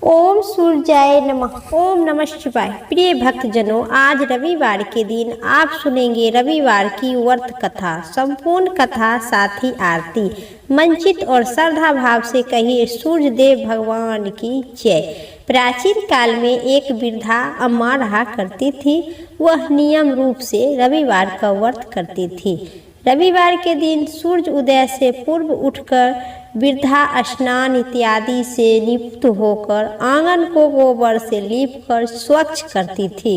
ओम सूर्याय नमः। ओम नमः शिवाय। प्रिय भक्तजनों, आज रविवार के दिन आप सुनेंगे रविवार की व्रत कथा, संपूर्ण कथा साथ ही आरती। मंचित और श्रद्धा भाव से कहिए सूर्य देव भगवान की जय। प्राचीन काल में एक वृद्धा अम्मा रहा करती थी। वह नियम रूप से रविवार का व्रत करती थी। रविवार के दिन सूर्य उदय से पूर्व उठकर वृद्धा स्नान इत्यादि से निवृत्त होकर आंगन को गोबर से लीपकर स्वच्छ करती थी।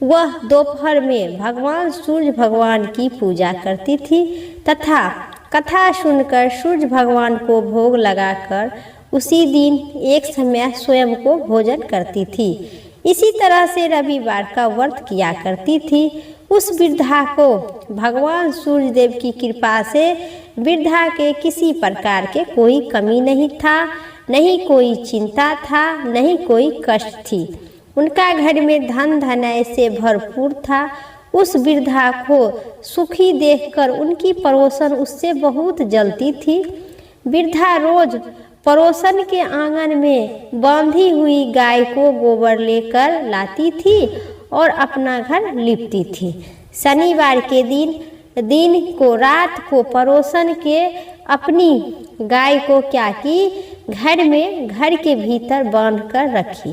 वह दोपहर में भगवान सूर्य भगवान की पूजा करती थी तथा कथा सुनकर सूर्य भगवान को भोग लगाकर उसी दिन एक समय स्वयं को भोजन करती थी। इसी तरह से रविवार का व्रत किया करती थी। उस वृद्धा को भगवान सूर्य देव की कृपा से वृद्धा के किसी प्रकार के कोई कमी नहीं था, नहीं कोई चिंता था, नहीं कोई कष्ट थी। उनका घर में धन धनय से भरपूर था। उस वृद्धा को सुखी देखकर उनकी पड़ोसन उससे बहुत जलती थी। वृद्धा रोज पड़ोसन के आंगन में बांधी हुई गाय को गोबर लेकर लाती थी और अपना घर लिपती थी। शनिवार के दिन को रात को पड़ोसन के अपनी गाय को क्या की, घर के भीतर बांध कर रखी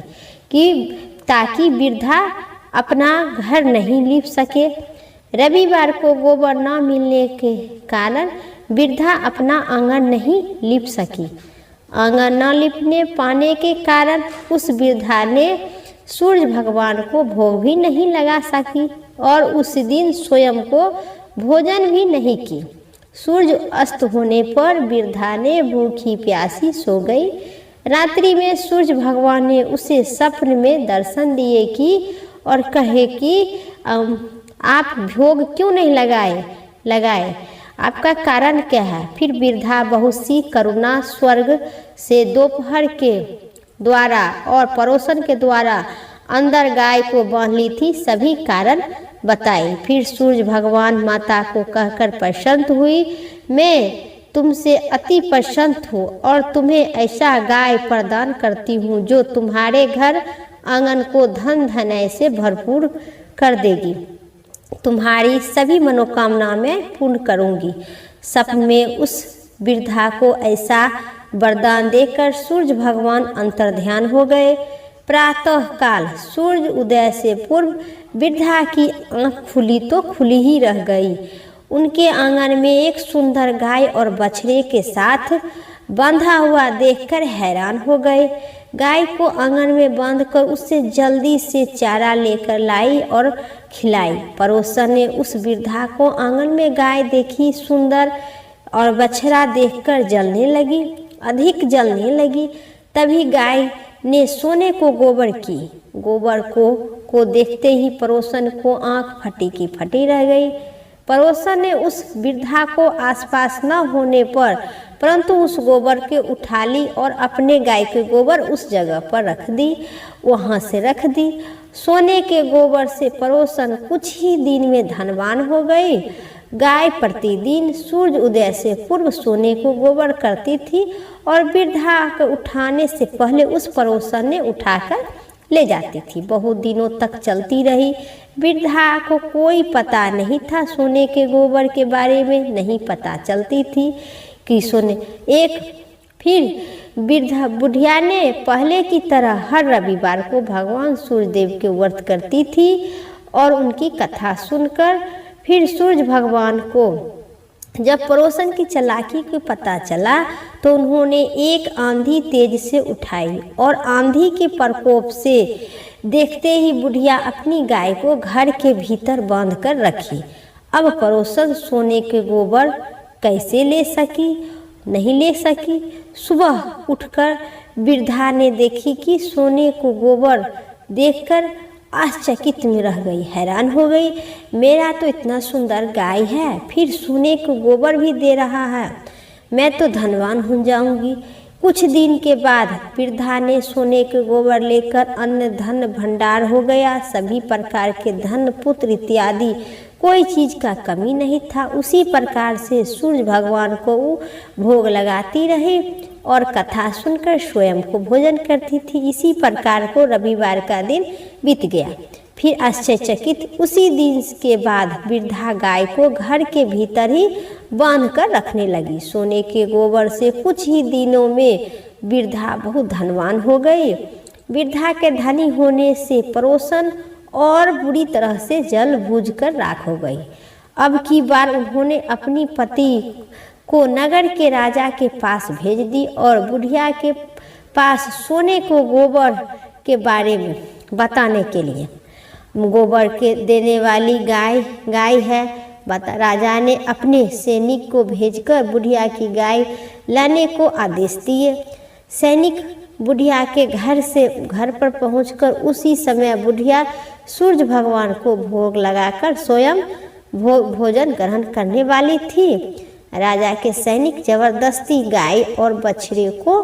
कि ताकि वृद्धा अपना घर नहीं लिप सके। रविवार को गोबर न मिलने के कारण वृद्धा अपना आंगन नहीं लिप सकी। आंगन न लिपने पाने के कारण उस वृद्धा ने सूर्य भगवान को भोग भी नहीं लगा सकी और उस दिन स्वयं को भोजन भी नहीं की। सूर्य अस्त होने पर वृद्धा ने भूखी प्यासी सो गई। रात्रि में सूर्य भगवान ने उसे स्वप्न में दर्शन दिए कि और कहे कि आप भोग क्यों नहीं लगाए, आपका कारण क्या है। फिर वृद्धा बहुत सी करुणा स्वर्ग से दोपहर के द्वारा और पड़ोसन के द्वारा अंदर गाय को बांध ली थी, सभी कारण बताए। फिर सूर्य भगवान माता को कहकर प्रसन्न हुई, मैं तुमसे अति प्रसन्न हूँ और तुम्हें ऐसा गाय प्रदान करती हूँ जो तुम्हारे घर आंगन को धन धनय से भरपूर कर देगी। तुम्हारी सभी मनोकामना में पूर्ण करूँगी। स्वप्न में उस वृद्धा को ऐसा वरदान देकर सूर्य भगवान अंतर्ध्यान हो गए। प्रातः काल सूर्य उदय से पूर्व वृद्धा की आंख खुली तो खुली ही रह गई। उनके आंगन में एक सुंदर गाय और बछड़े के साथ बंधा हुआ देखकर हैरान हो गए। गाय को आंगन में बांधकर उससे जल्दी से चारा लेकर लाई और खिलाई। पड़ोसन ने उस वृद्धा को आंगन में गाय देखी सुंदर और बछड़ा देखकर अधिक जलने लगी। तभी गाय ने सोने को गोबर की। गोबर को देखते ही पड़ोसन को आंख फटी की फटी रह गई। पड़ोसन ने उस वृद्धा को आसपास न होने पर परंतु उस गोबर के उठा ली और अपने गाय के गोबर उस जगह पर रख दी, वहाँ से रख दी। सोने के गोबर से पड़ोसन कुछ ही दिन में धनवान हो गई। गाय प्रतिदिन सूर्य उदय से पूर्व सोने को गोबर करती थी और वृद्धा को उठाने से पहले उस पड़ोसन ने उठाकर ले जाती थी। बहुत दिनों तक चलती रही। वृद्धा को कोई पता नहीं था, सोने के गोबर के बारे में नहीं पता चलती थी कि फिर वृद्धा बुढ़िया ने पहले की तरह हर रविवार को भगवान सूर्यदेव के व्रत करती थी और उनकी कथा सुनकर फिर सूर्य भगवान को जब पड़ोसन की चालाकी को पता चला तो उन्होंने एक आंधी तेज से उठाई और आंधी के प्रकोप से देखते ही बुढ़िया अपनी गाय को घर के भीतर बांध कर रखी। अब पड़ोसन सोने के गोबर कैसे नहीं ले सकी। सुबह उठकर वृद्धा ने देखी कि सोने को गोबर देखकर आश्चर्यचकित में रह गई, हैरान हो गई। मेरा तो इतना सुंदर गाय है, फिर सोने को गोबर भी दे रहा है, मैं तो धनवान हो जाऊंगी। कुछ दिन के बाद वृद्धा ने सोने के गोबर लेकर अन्न धन भंडार हो गया। सभी प्रकार के धन पुत्र इत्यादि कोई चीज़ का कमी नहीं था। उसी प्रकार से सूर्य भगवान को वो भोग लगाती रही और कथा सुनकर स्वयं को भोजन करती थी। इसी प्रकार को रविवार का दिन बीत गया। फिर आश्चर्यचकित उसी दिन के बाद वृद्धा गाय को घर के भीतर ही बांध कर रखने लगी। सोने के गोबर से कुछ ही दिनों में वृद्धा बहुत धनवान हो गई। वृद्धा के धनी होने से पड़ोसन और बुरी तरह से जल बूझ कर राख हो गई। अब की बार उन्होंने अपनी पति को नगर के राजा के पास भेज दी और बुढ़िया के पास सोने को गोबर के बारे में बताने के लिए। गोबर के देने वाली गाय है। राजा ने अपने सैनिक को भेजकर बुढ़िया की गाय लाने को आदेश दिए। सैनिक बुढ़िया के घर पर पहुंचकर उसी समय बुढ़िया सूर्य भगवान को भोग लगाकर स्वयं भोजन ग्रहण करने वाली थी। राजा के सैनिक जबरदस्ती गाय और बछड़े को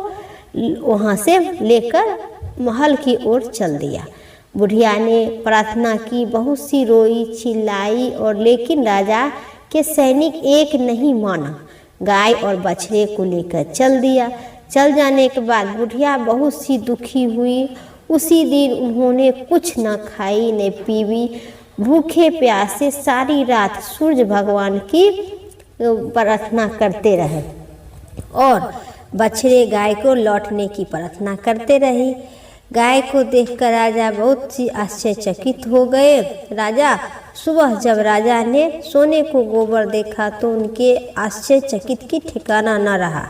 वहां से लेकर महल की ओर चल दिया। बुढ़िया ने प्रार्थना की, बहुत सी रोई चिल्लाई और लेकिन राजा के सैनिक एक नहीं माना। गाय और बछड़े को लेकर चल दिया। चल जाने के बाद बुढ़िया बहुत सी दुखी हुई। उसी दिन उन्होंने कुछ न खाई न पीवी, भूखे प्यासे सारी रात सूर्य भगवान की प्रार्थना करते रहे और बछड़े गाय को लौटने की प्रार्थना करते रही। गाय को देखकर राजा बहुत ही आश्चर्यचकित हो गए। सुबह जब राजा ने सोने को गोबर देखा तो उनके आश्चर्यचकित की ठिकाना न रहा।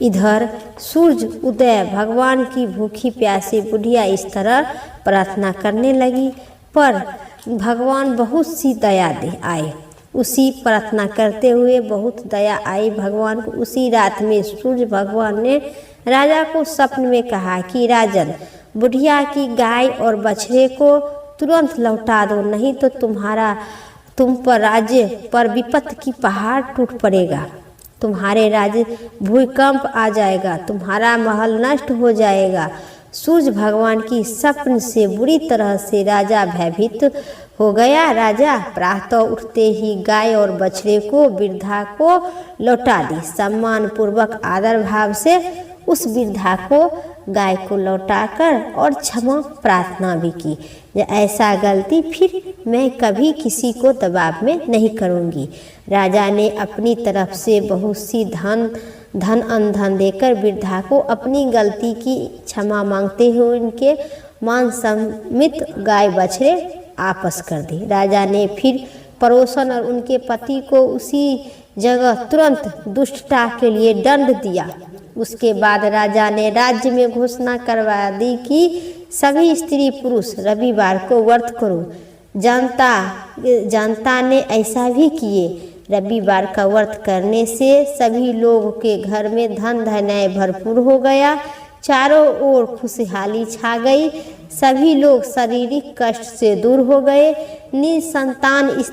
इधर सूर्य उदय भगवान की भूखी प्यासी बुढ़िया इस तरह प्रार्थना करने लगी, पर भगवान बहुत सी दया दे आए। उसी प्रार्थना करते हुए बहुत दया आई भगवान को। उसी रात में सूर्य भगवान ने राजा को स्वप्न में कहा कि राजन, बुढ़िया की गाय और बछड़े को तुरंत लौटा दो, नहीं तो तुम पर राज्य पर विपत्ति की पहाड़ टूट पड़ेगा। तुम्हारे राज्य भूकंप आ जाएगा, तुम्हारा महल नष्ट हो जाएगा। सूर्य भगवान की स्वप्न से बुरी तरह से राजा भयभीत हो गया। राजा प्रातः उठते ही गाय और बछड़े को वृद्धा को लौटा दी। सम्मान पूर्वक आदर भाव से उस वृद्धा को गाय को लौटाकर और क्षमा प्रार्थना भी की। ऐसा गलती फिर मैं कभी किसी को दबाव में नहीं करूँगी। राजा ने अपनी तरफ से बहुत सी धन अनधन देकर वृद्धा को अपनी गलती की क्षमा मांगते हुए उनके मान सम्मित गाय बछड़े आपस कर दी। राजा ने फिर पड़ोसन और उनके पति को उसी जगह तुरंत दुष्टता के लिए दंड दिया। उसके बाद राजा ने राज्य में घोषणा करवा दी कि सभी स्त्री पुरुष रविवार को व्रत करो। जनता ने ऐसा भी किए। रविवार का व्रत करने से सभी लोगों के घर में धन धान्य भरपूर हो गया। चारों ओर खुशहाली छा गई। सभी लोग शारीरिक कष्ट से दूर हो गए। निसंतानी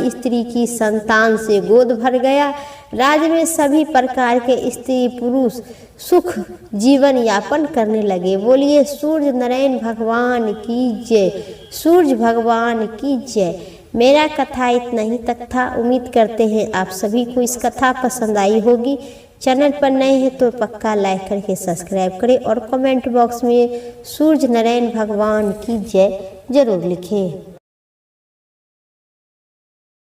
स्त्री की संतान से गोद भर गया। राज्य में सभी प्रकार के स्त्री पुरुष सुख जीवन यापन करने लगे। बोलिए सूर्य नारायण भगवान की जय, सूर्य भगवान की जय। मेरा कथा इतना ही तक था। उम्मीद करते हैं आप सभी को इस कथा पसंद आई होगी। चैनल पर नए हैं तो पक्का लाइक करके सब्सक्राइब करें और कमेंट बॉक्स में सूर्य नारायण भगवान की जय जरूर लिखें।